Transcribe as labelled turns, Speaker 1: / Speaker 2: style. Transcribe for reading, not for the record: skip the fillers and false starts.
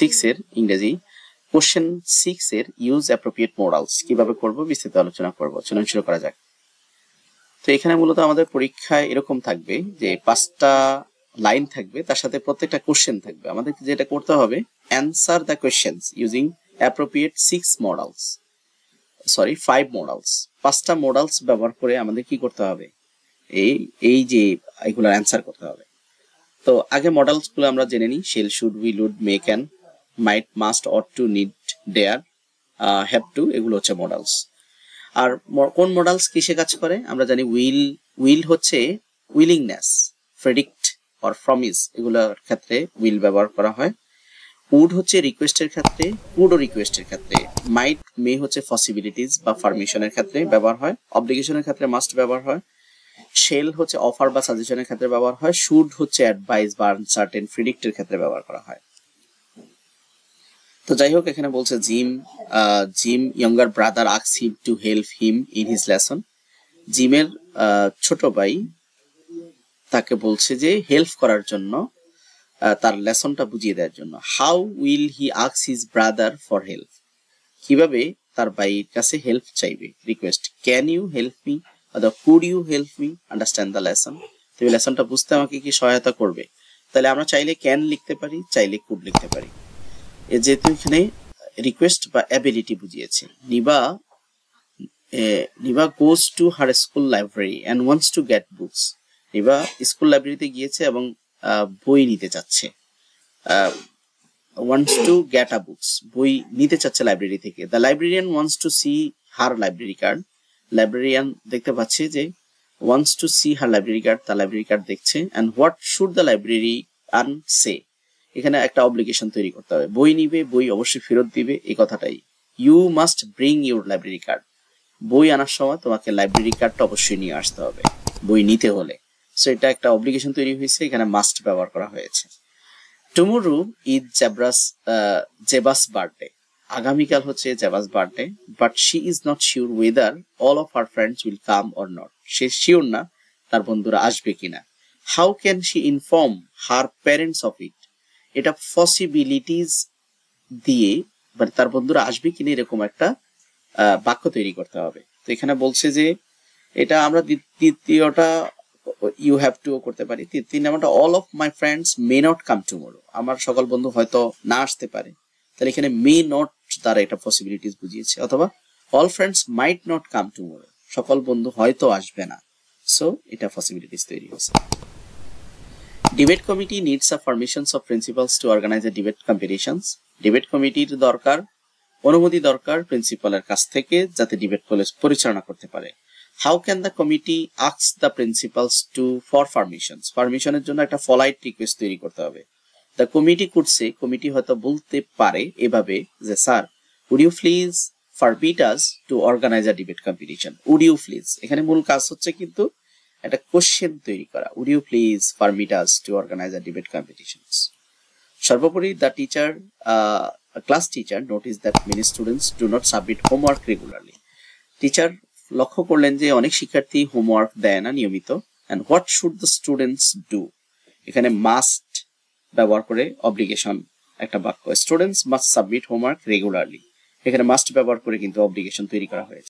Speaker 1: 6 এর ইংরেজি কোশ্চেন 6 এর ইউজ অ্যাপ্রোপ্রিয়েট মডালস কিভাবে করব বিস্তারিত আলোচনা করব। চলুন শুরু করা যাক। তো এখানে মূলত আমাদের পরীক্ষায় এরকম থাকবে যে 5টা লাইন থাকবে, তার সাথে প্রত্যেকটা কোশ্চেন থাকবে। আমাদের যেটা করতে হবে answer the questions using appropriate 5 modals. 5টা মডালস ব্যবহার করে আমাদের কি করতে হবে, এই যে এগুলোর অ্যান্সার করতে হবে। তো আগে মডালস গুলো আমরা জেনে নিই। Shall, should, will, would, may, can, might, must, ought to, need, dare, have to, এগুলো হচ্ছে মডালস। আর কোন মডালস কিসে কাজ করে আমরা জানি। উইল হচ্ছে উইলিংনেস, প্রেডিক্ট অর প্রমিস, এগুলোর ক্ষেত্রে উইল ব্যবহার করা হয়। উড হচ্ছে রিকোয়েস্টের ক্ষেত্রে, কুড ও রিকোয়েস্টের ক্ষেত্রে। মাইট, মে হচ্ছে পসিবিলিটিস বা পারমিশনের ক্ষেত্রে ব্যবহার হয়। অব্লিগেশনের ক্ষেত্রে মাস্ট ব্যবহার হয়। শেল হচ্ছে অফার বা সাজেশনের ক্ষেত্রে ব্যবহার হয়। শুড হচ্ছে অ্যাডভাইস বা আনসার্টেন, প্রেডিক্টের ক্ষেত্রে ব্যবহার করা হয়। তো যাই হোক, এখানে বলছে gym younger brother asks him to help him in his lesson. জিমের ছোট ভাই তাকে বলছে যে হেল্প করার জন্য, তার লেসনটা বুঝিয়ে দেওয়ার জন্য। How will he ask his brother for help, কিভাবে তার ভাইয়ের কাছে হেল্প চাইবে, request. Can you help me অথবা could you help me understand the lesson, তুমি লেসনটা বুঝতে আমাকে কি সহায়তা করবে। তাহলে আমরা চাইলে ক্যান লিখতে পারি, চাইলে কুড লিখতে পারি। যেহেতু এখানে রিকোয়েস্ট বা অ্যাবিলিটি বুঝিয়েছে। Nibha goes to her school library and wants to get books. Nibha school লাইব্রেরিতে গিয়েছে এবং বই নিতে চাচ্ছে। Wants to get a books, বই নিতে চাচ্ছে লাইব্রেরি থেকে। The librarian wants to see her library card, librarian দেখতে পাচ্ছে যে wants to see her library card, তার লাইব্রেরি কার্ড দেখছে। And what should the librarian say, এখানে একটা অব্লিগেশন তৈরি করতে হবে। বই নিবে, বই অবশ্যই ফেরত দিবে, এই কথাটাই। You must bring your library card, বই আনার সময় তোমাকে লাইব্রেরি কার্ডটা অবশ্যই নিয়ে আসতে হবে বই নিতে হলে। সো এটা একটা অব্লিগেশন তৈরি হয়েছে, এখানে মাস্ট ব্যবহার করা হয়েছে। টুমোরো ইজ জেবাস বার্থডে, আগামীকাল হচ্ছে Jeba's birthday. But she is not sure whether all of her friends will come or not, সে শিওর না তার বন্ধুরা আসবে কিনা। How can she inform her parents of it, এটা পসিবিলিটিস দিয়ে মানে তার বন্ধুরা আসবে কিনা এরকম একটা বাক্য তৈরি করতে হবে। তো এখানে বলছে যে এটা আমরা দ্বিতীয়টা ইউ হ্যাভ টু করতে পারি। 3 নাম্বারটা all of my friends may not come tomorrow, আমার সকল বন্ধু হয়তো না আসতে পারে। তাহলে এখানে মে নট দ্বারা এটা পসিবিলিটিস বুঝিয়েছে। অথবা all friends might not come tomorrow, সকল বন্ধু হয়তো আসবে না। সো এটা পসিবিলিটিস তৈরি হয়েছে। Debate committee needs a permissions of principals to organise a debate competitions, debate কমিটির দরকার, অনুমতি দরকার প্রিন্সিপালের কাছ থেকে যাতে ডিবেট পরিচালনা করতে পারে। How can the committee ask the principals to for permissions, পারমিশনের জন্য একটা ফলাইট রিকোয়েস্ট তৈরি করতে হবে। The committee could say, committee হয়তো বলতে পারে এভাবে যে sir would you please forbid us to organise a debate competition. Would you please, এখানে মূল কাজ হচ্ছে কিন্তু একটা কোশ্চেন তৈরি করা। Would you please permit us to organise a debate competitions. সর্বোপরি the teacher class teacher notice that many students do not submit homework regularly, teacher লক্ষ্য করলেন যে অনেক শিক্ষার্থী হোমওয়ার্ক দেয় না নিয়মিত। And what should the students do, এখানে মাস্ট ব্যবহার করে অব্লিগেশন একটা বাক্য। Students must submit homework regularly, এখানে মাস্ট ব্যবহার করে কিন্তু অব্লিগেশন তৈরি করা হয়েছে।